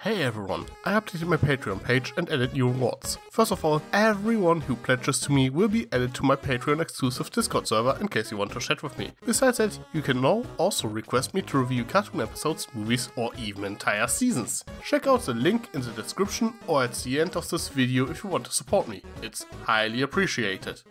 Hey everyone, I updated my Patreon page and added new rewards. First of all, everyone who pledges to me will be added to my Patreon exclusive Discord server in case you want to chat with me. Besides that, you can now also request me to review cartoon episodes, movies or even entire seasons. Check out the link in the description or at the end of this video if you want to support me. It's highly appreciated.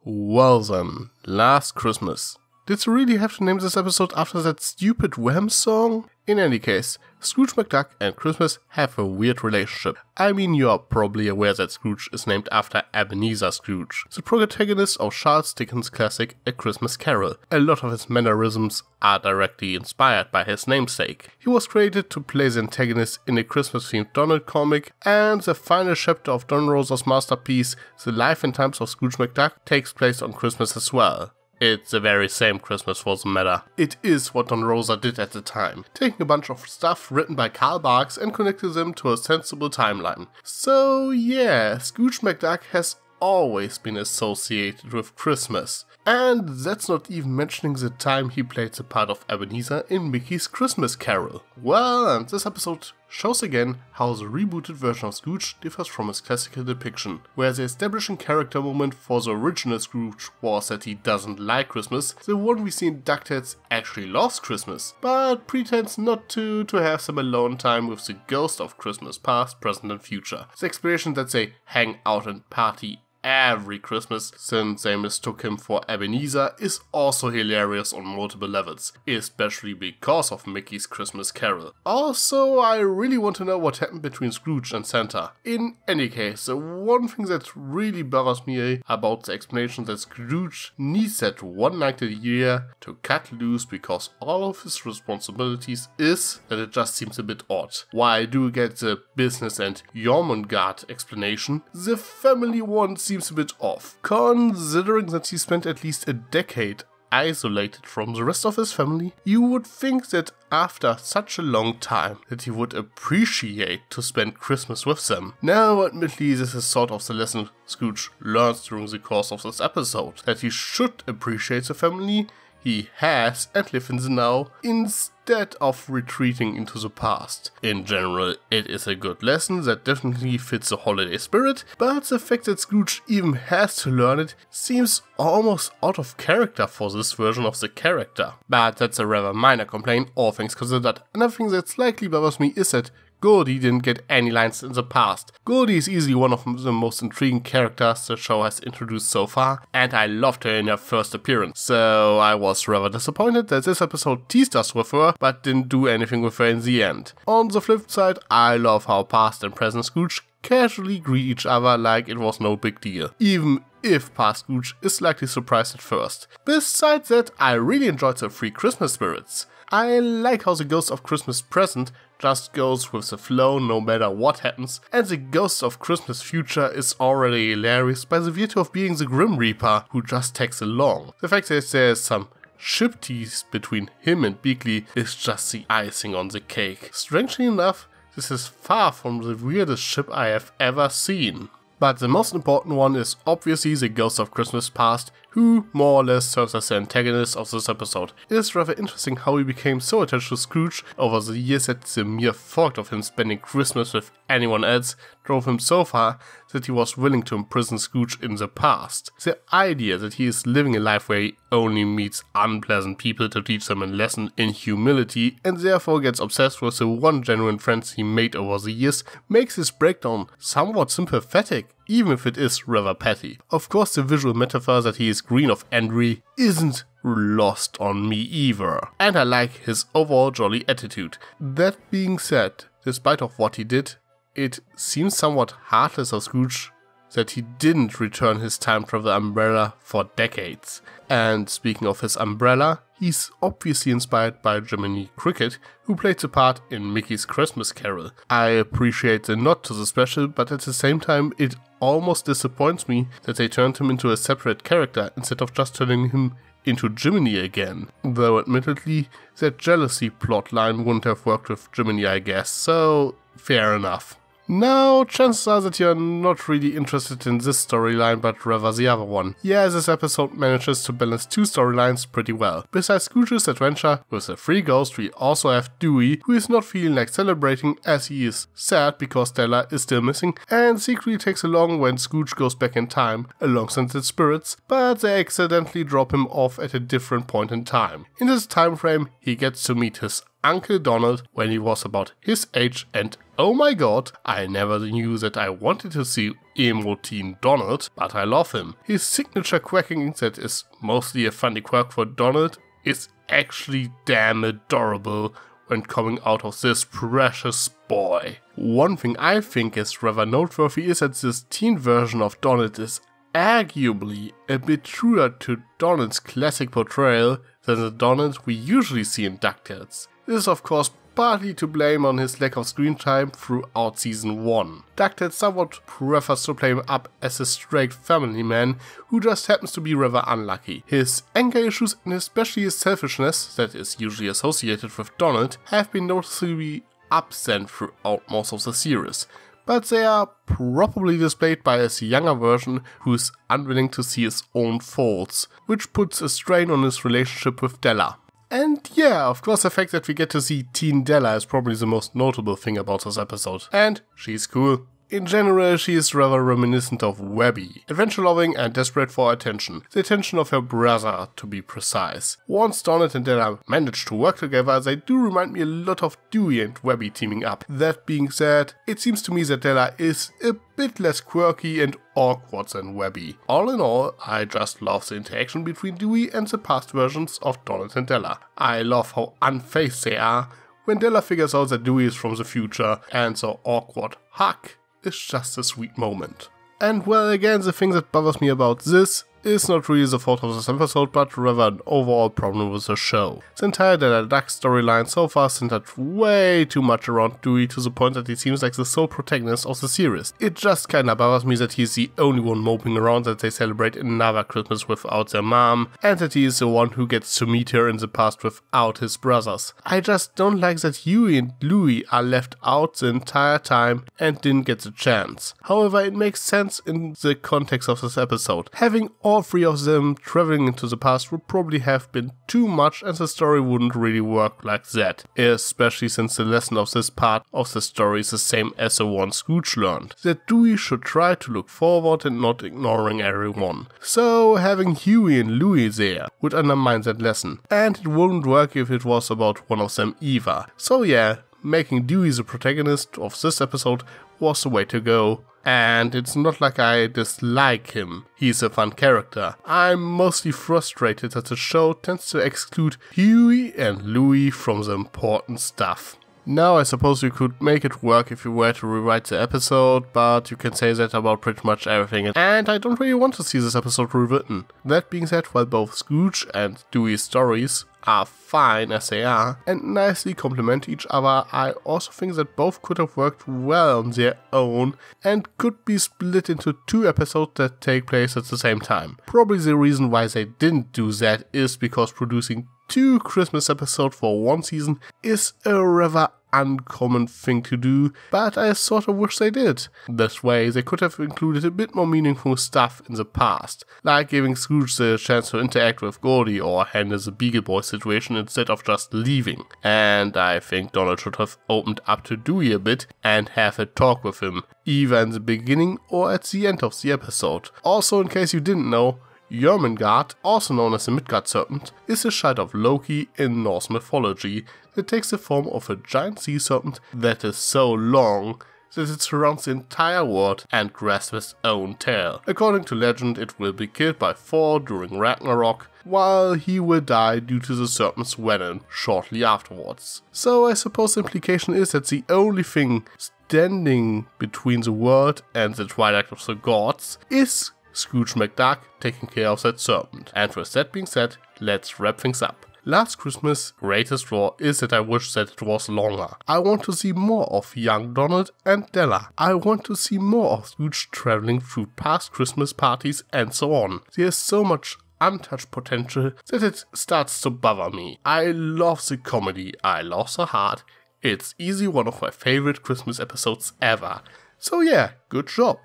Well then, last Christmas. Did you really have to name this episode after that stupid Wham song? In any case, Scrooge McDuck and Christmas have a weird relationship. I mean, you are probably aware that Scrooge is named after Ebenezer Scrooge, the protagonist of Charles Dickens' classic A Christmas Carol. A lot of his mannerisms are directly inspired by his namesake. He was created to play the antagonist in a Christmas-themed Donald comic, and the final chapter of Don Rosa's masterpiece, The Life and Times of Scrooge McDuck, takes place on Christmas as well. It's the very same Christmas for the matter. It is what Don Rosa did at the time, taking a bunch of stuff written by Karl Barks and connecting them to a sensible timeline. So yeah, Scrooge McDuck has always been associated with Christmas. And that's not even mentioning the time he played the part of Ebenezer in Mickey's Christmas Carol. Well, and this episode shows again how the rebooted version of Scrooge differs from his classical depiction, where the establishing character moment for the original Scrooge was that he doesn't like Christmas. The one we see in DuckTales actually loves Christmas, but pretends not to have some alone time with the ghost of Christmas past, present and future. The explanation that they hang out and party every Christmas since they mistook him for Ebenezer is also hilarious on multiple levels, especially because of Mickey's Christmas Carol. Also, I really want to know what happened between Scrooge and Santa. In any case, the one thing that really bothers me about the explanation that Scrooge needs that one night a year to cut loose because all of his responsibilities is that it just seems a bit odd. While I do get the business and Jormungand explanation, the family one seems a bit off, considering that he spent at least a decade isolated from the rest of his family. You would think that after such a long time that he would appreciate to spend Christmas with them. Now, admittedly, this is sort of the lesson Scrooge learns during the course of this episode, that he should appreciate the family he has and live in the now, instead of retreating into the past. In general, it is a good lesson that definitely fits the holiday spirit, but the fact that Scrooge even has to learn it seems almost out of character for this version of the character. But that's a rather minor complaint, all things considered. Another thing that slightly bothers me is that Goldie didn't get any lines in the past. Goldie is easily one of the most intriguing characters the show has introduced so far, and I loved her in her first appearance. So I was rather disappointed that this episode teased us with her, but didn't do anything with her in the end. On the flip side, I love how past and present Scrooge casually greet each other like it was no big deal, even if past Scrooge is likely surprised at first. Besides that, I really enjoyed the free Christmas spirits. I like how the Ghost of Christmas Present just goes with the flow no matter what happens, and the Ghost of Christmas Future is already hilarious by the virtue of being the Grim Reaper who just tags along. The fact that there's some ship tease between him and Beakley is just the icing on the cake. Strangely enough, this is far from the weirdest ship I have ever seen. But the most important one is obviously the Ghost of Christmas Past, who more or less serves as the antagonist of this episode. It is rather interesting how he became so attached to Scrooge over the years that the mere thought of him spending Christmas with anyone else drove him so far that he was willing to imprison Scrooge in the past. The idea that he is living a life where he only meets unpleasant people to teach them a lesson in humility and therefore gets obsessed with the one genuine friend he made over the years makes his breakdown somewhat sympathetic, even if it is rather petty. Of course, the visual metaphor that he is green of envy isn't lost on me either, and I like his overall jolly attitude. That being said, despite of what he did, it seems somewhat heartless of Scrooge that he didn't return his time travel umbrella for decades. And speaking of his umbrella, he's obviously inspired by Jiminy Cricket, who played the part in Mickey's Christmas Carol. I appreciate the nod to the special, but at the same time it almost disappoints me that they turned him into a separate character instead of just turning him into Jiminy again. Though admittedly, that jealousy plotline wouldn't have worked with Jiminy, I guess, so fair enough. Now, chances are that you're not really interested in this storyline, but rather the other one. Yeah, this episode manages to balance two storylines pretty well. Besides Scrooge's adventure with the free ghost, we also have Dewey, who is not feeling like celebrating as he is sad because Stella is still missing, and secretly takes along when Scrooge goes back in time, alongside the spirits, but they accidentally drop him off at a different point in time. In this time frame, he gets to meet his Uncle Donald when he was about his age, and oh my god, I never knew that I wanted to see emo teen Donald, but I love him. His signature quacking that is mostly a funny quirk for Donald is actually damn adorable when coming out of this precious boy. One thing I think is rather noteworthy is that this teen version of Donald is arguably a bit truer to Donald's classic portrayal than the Donald we usually see in DuckTales. This is of course partly to blame on his lack of screen time throughout season 1. DuckTales somewhat prefers to play him up as a straight family man who just happens to be rather unlucky. His anger issues and especially his selfishness, that is usually associated with Donald, have been noticeably absent throughout most of the series. But they are probably displayed by his younger version who is unwilling to see his own faults, which puts a strain on his relationship with Della. And yeah, of course the fact that we get to see teen Della is probably the most notable thing about this episode. And she's cool. In general, she is rather reminiscent of Webby, adventure-loving and desperate for attention. The attention of her brother, to be precise. Once Donald and Della manage to work together, they do remind me a lot of Dewey and Webby teaming up. That being said, it seems to me that Della is a bit less quirky and awkward than Webby. All in all, I just love the interaction between Dewey and the past versions of Donald and Della. I love how unfazed they are when Della figures out that Dewey is from the future, and so awkward Huck is just a sweet moment. And well, again, the thing that bothers me about this is not really the fault of this episode, but rather an overall problem with the show. The entire Della Duck storyline so far centered way too much around Dewey to the point that he seems like the sole protagonist of the series. It just kinda bothers me that he's the only one moping around that they celebrate another Christmas without their mom, and that he is the one who gets to meet her in the past without his brothers. I just don't like that Huey and Louie are left out the entire time and didn't get the chance. However, it makes sense in the context of this episode. Having all three of them traveling into the past would probably have been too much and the story wouldn't really work like that, especially since the lesson of this part of the story is the same as the one Scrooge learned, that Dewey should try to look forward and not ignoring everyone. So having Huey and Louie there would undermine that lesson, and it wouldn't work if it was about one of them either. So yeah, making Dewey the protagonist of this episode was the way to go. And it's not like I dislike him, he's a fun character. I'm mostly frustrated that the show tends to exclude Huey and Louie from the important stuff. Now I suppose you could make it work if you were to rewrite the episode, but you can say that about pretty much everything, and I don't really want to see this episode rewritten. That being said, while both Scrooge and Dewey's stories are fine as they are and nicely complement each other, I also think that both could have worked well on their own and could be split into two episodes that take place at the same time. Probably the reason why they didn't do that is because producing two Christmas episodes for one season is a rather uncommon thing to do, but I sort of wish they did. This way they could have included a bit more meaningful stuff in the past, like giving Scrooge the chance to interact with Goldie or handle the Beagle Boy situation instead of just leaving. And I think Donald should have opened up to Dewey a bit and have a talk with him, either in the beginning or at the end of the episode. Also, in case you didn't know, Jormungand, also known as the Midgard Serpent, is a child of Loki in Norse mythology that takes the form of a giant sea serpent that is so long that it surrounds the entire world and grasps its own tail. According to legend, it will be killed by Thor during Ragnarok, while he will die due to the serpent's venom shortly afterwards. So I suppose the implication is that the only thing standing between the world and the Twilight of the Gods is Scrooge McDuck taking care of that serpent. And with that being said, let's wrap things up. Last Christmas' greatest flaw is that I wish that it was longer. I want to see more of young Donald and Della. I want to see more of Scrooge traveling through past Christmas parties and so on. There's so much untouched potential that it starts to bother me. I love the comedy, I love the heart. It's easily one of my favorite Christmas episodes ever. So yeah, good job.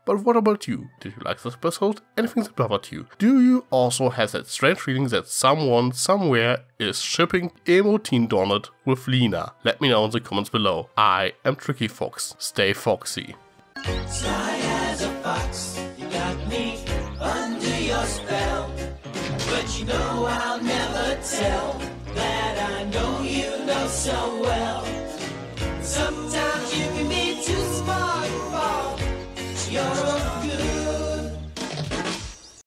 But what about you? Did you like this episode? Anything that bothered you? Do you also have that strange feeling that someone somewhere is shipping Emo Teen Donut with Lena? Let me know in the comments below. I am Tricky Fox. Stay foxy. Sly as a fox, you got me under your spell. But you know I'll never tell that I know you know so well.